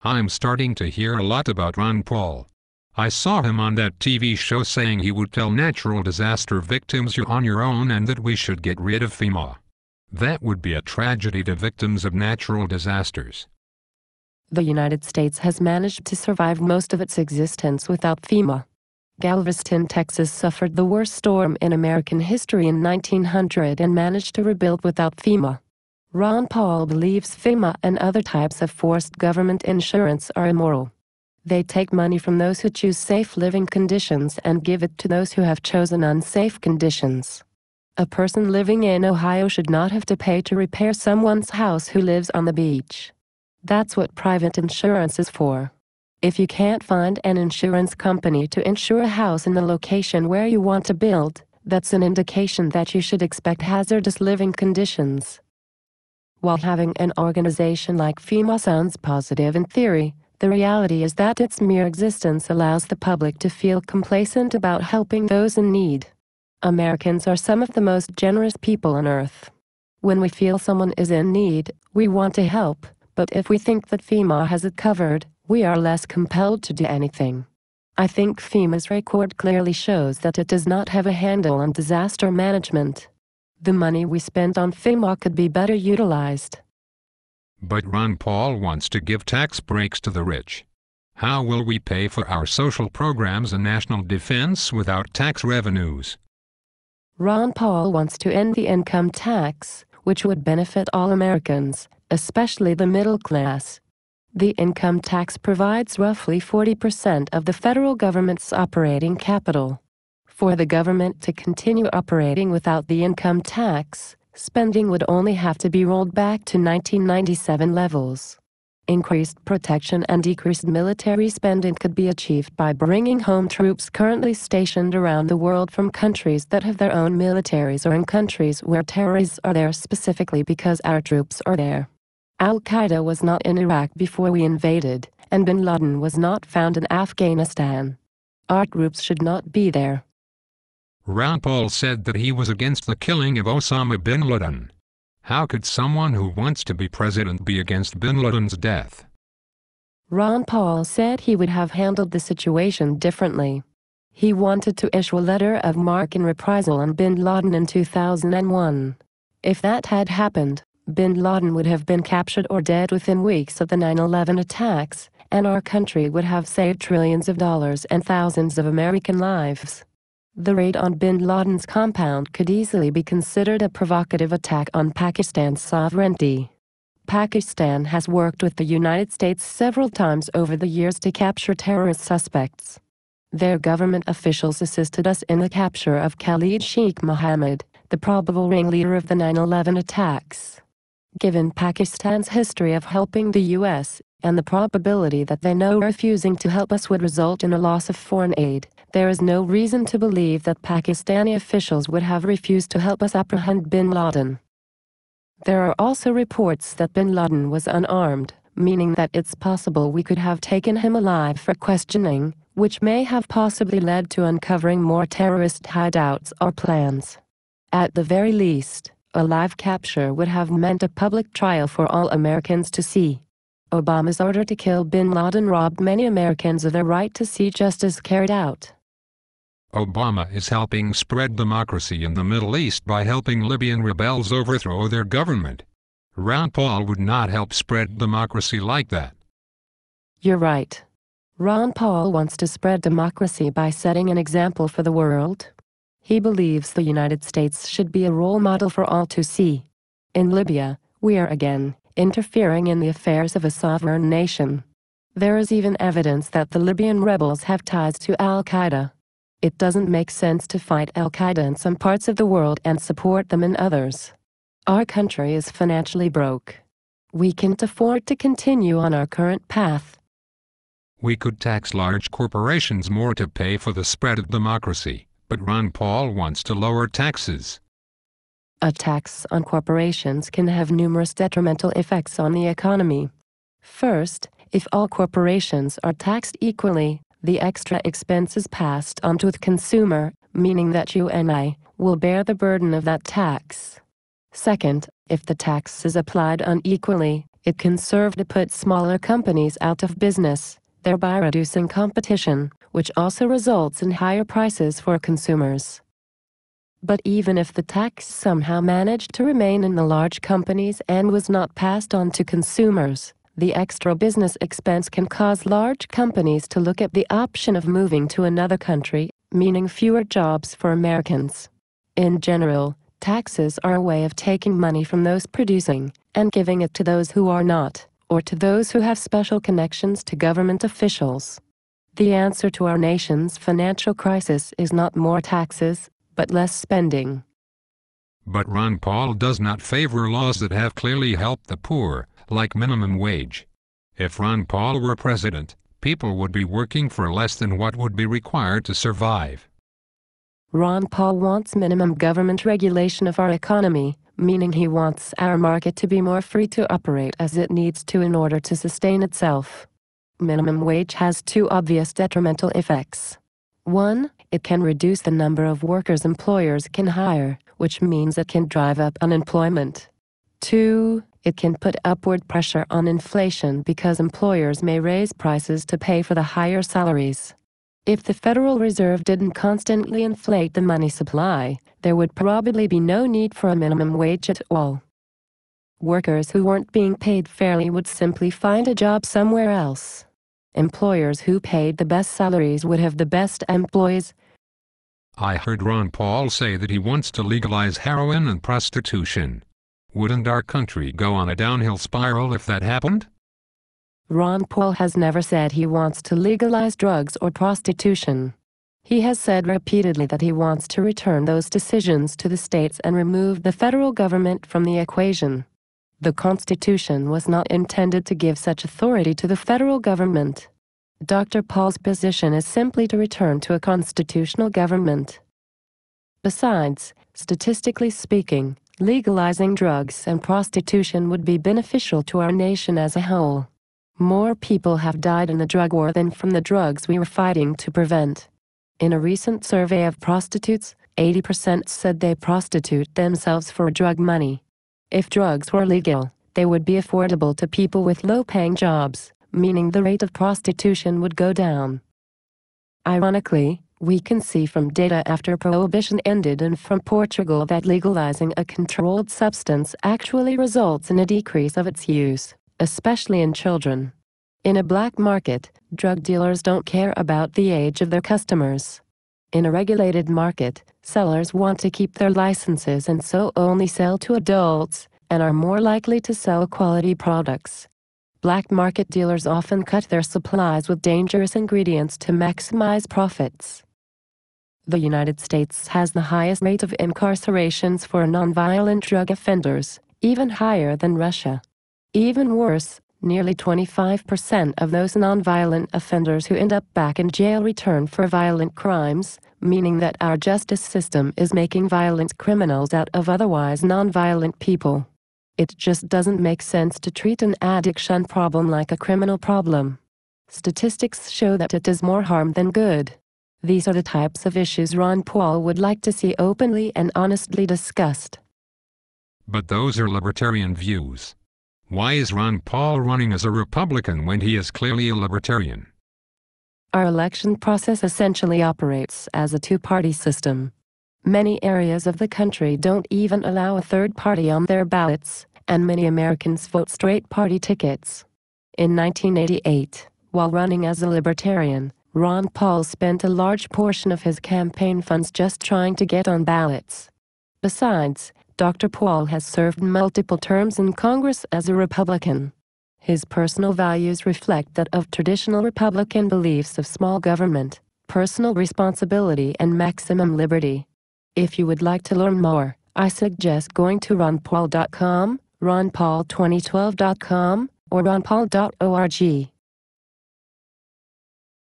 I'm starting to hear a lot about Ron Paul. I saw him on that TV show saying he would tell natural disaster victims you're on your own and that we should get rid of FEMA. That would be a tragedy to victims of natural disasters. The United States has managed to survive most of its existence without FEMA. Galveston, Texas suffered the worst storm in American history in 1900 and managed to rebuild without FEMA. Ron Paul believes FEMA and other types of forced government insurance are immoral. They take money from those who choose safe living conditions and give it to those who have chosen unsafe conditions. A person living in Ohio should not have to pay to repair someone's house who lives on the beach. That's what private insurance is for. If you can't find an insurance company to insure a house in the location where you want to build, that's an indication that you should expect hazardous living conditions. While having an organization like FEMA sounds positive in theory, the reality is that its mere existence allows the public to feel complacent about helping those in need. Americans are some of the most generous people on earth. When we feel someone is in need, we want to help, but if we think that FEMA has it covered, we are less compelled to do anything. I think FEMA's record clearly shows that it does not have a handle on disaster management. The money we spend on FEMA could be better utilized. But Ron Paul wants to give tax breaks to the rich. How will we pay for our social programs and national defense without tax revenues? Ron Paul wants to end the income tax, which would benefit all Americans, especially the middle class. The income tax provides roughly 40% of the federal government's operating capital. For the government to continue operating without the income tax, spending would only have to be rolled back to 1997 levels. Increased protection and decreased military spending could be achieved by bringing home troops currently stationed around the world from countries that have their own militaries or in countries where terrorists are there specifically because our troops are there. Al-Qaeda was not in Iraq before we invaded, and bin Laden was not found in Afghanistan. Our troops should not be there. Ron Paul said that he was against the killing of Osama bin Laden. How could someone who wants to be president be against bin Laden's death? Ron Paul said he would have handled the situation differently. He wanted to issue a letter of marque in reprisal on bin Laden in 2001. If that had happened, bin Laden would have been captured or dead within weeks of the 9/11 attacks, and our country would have saved trillions of dollars and thousands of American lives. The raid on bin Laden's compound could easily be considered a provocative attack on Pakistan's sovereignty. Pakistan has worked with the United States several times over the years to capture terrorist suspects. Their government officials assisted us in the capture of Khalid Sheikh Mohammed, the probable ringleader of the 9/11 attacks. Given Pakistan's history of helping the U.S., and the probability that they know refusing to help us would result in a loss of foreign aid, there is no reason to believe that Pakistani officials would have refused to help us apprehend bin Laden. There are also reports that bin Laden was unarmed, meaning that it's possible we could have taken him alive for questioning, which may have possibly led to uncovering more terrorist hideouts or plans. At the very least, a live capture would have meant a public trial for all Americans to see. Obama's order to kill bin Laden robbed many Americans of their right to see justice carried out. Obama is helping spread democracy in the Middle East by helping Libyan rebels overthrow their government. Ron Paul would not help spread democracy like that. You're right. Ron Paul wants to spread democracy by setting an example for the world. He believes the United States should be a role model for all to see. In Libya, we are again interfering in the affairs of a sovereign nation. There is even evidence that the Libyan rebels have ties to Al-Qaeda. It doesn't make sense to fight Al-Qaeda in some parts of the world and support them in others. Our country is financially broke. We can't afford to continue on our current path. We could tax large corporations more to pay for the spread of democracy, but Ron Paul wants to lower taxes. A tax on corporations can have numerous detrimental effects on the economy. First, if all corporations are taxed equally, the extra expense is passed on to the consumer, meaning that you and I will bear the burden of that tax. Second, if the tax is applied unequally, It can serve to put smaller companies out of business, thereby reducing competition, which also results in higher prices for consumers. But even if the tax somehow managed to remain in the large companies and was not passed on to consumers, the extra business expense can cause large companies to look at the option of moving to another country, meaning fewer jobs for Americans. In general, taxes are a way of taking money from those producing and giving it to those who are not, or to those who have special connections to government officials. The answer to our nation's financial crisis is not more taxes, but less spending. But Ron Paul does not favor laws that have clearly helped the poor, like minimum wage. If Ron Paul were president, people would be working for less than what would be required to survive. Ron Paul wants minimum government regulation of our economy, meaning he wants our market to be more free to operate as it needs to in order to sustain itself. Minimum wage has two obvious detrimental effects. 1, it can reduce the number of workers employers can hire, which means it can drive up unemployment. 2, it can put upward pressure on inflation because employers may raise prices to pay for the higher salaries. If the Federal Reserve didn't constantly inflate the money supply, there would probably be no need for a minimum wage at all. Workers who weren't being paid fairly would simply find a job somewhere else. Employers who paid the best salaries would have the best employees. I heard Ron Paul say that he wants to legalize heroin and prostitution. Wouldn't our country go on a downhill spiral if that happened? Ron Paul has never said he wants to legalize drugs or prostitution. He has said repeatedly that he wants to return those decisions to the states and remove the federal government from the equation. The Constitution was not intended to give such authority to the federal government. Dr. Paul's position is simply to return to a constitutional government. Besides, statistically speaking, legalizing drugs and prostitution would be beneficial to our nation as a whole. More people have died in the drug war than from the drugs we were fighting to prevent. In a recent survey of prostitutes, 80% said they prostitute themselves for drug money. If drugs were legal, they would be affordable to people with low-paying jobs, meaning the rate of prostitution would go down. Ironically, we can see from data after Prohibition ended and from Portugal that legalizing a controlled substance actually results in a decrease of its use, especially in children. In a black market, drug dealers don't care about the age of their customers. In a regulated market, sellers want to keep their licenses and so only sell to adults, and are more likely to sell quality products. Black market dealers often cut their supplies with dangerous ingredients to maximize profits. The United States has the highest rate of incarcerations for nonviolent drug offenders, even higher than Russia. Even worse, nearly 25% of those nonviolent offenders who end up back in jail return for violent crimes, meaning that our justice system is making violent criminals out of otherwise nonviolent people. It just doesn't make sense to treat an addiction problem like a criminal problem. Statistics show that it does more harm than good. These are the types of issues Ron Paul would like to see openly and honestly discussed. But those are libertarian views. Why is Ron Paul running as a Republican when he is clearly a libertarian? Our election process essentially operates as a two-party system. Many areas of the country don't even allow a third party on their ballots, and many Americans vote straight party tickets. In 1988, while running as a libertarian, Ron Paul spent a large portion of his campaign funds just trying to get on ballots. Besides, Dr. Paul has served multiple terms in Congress as a Republican. His personal values reflect that of traditional Republican beliefs of small government, personal responsibility, and maximum liberty. If you would like to learn more, I suggest going to ronpaul.com, ronpaul2012.com, or ronpaul.org.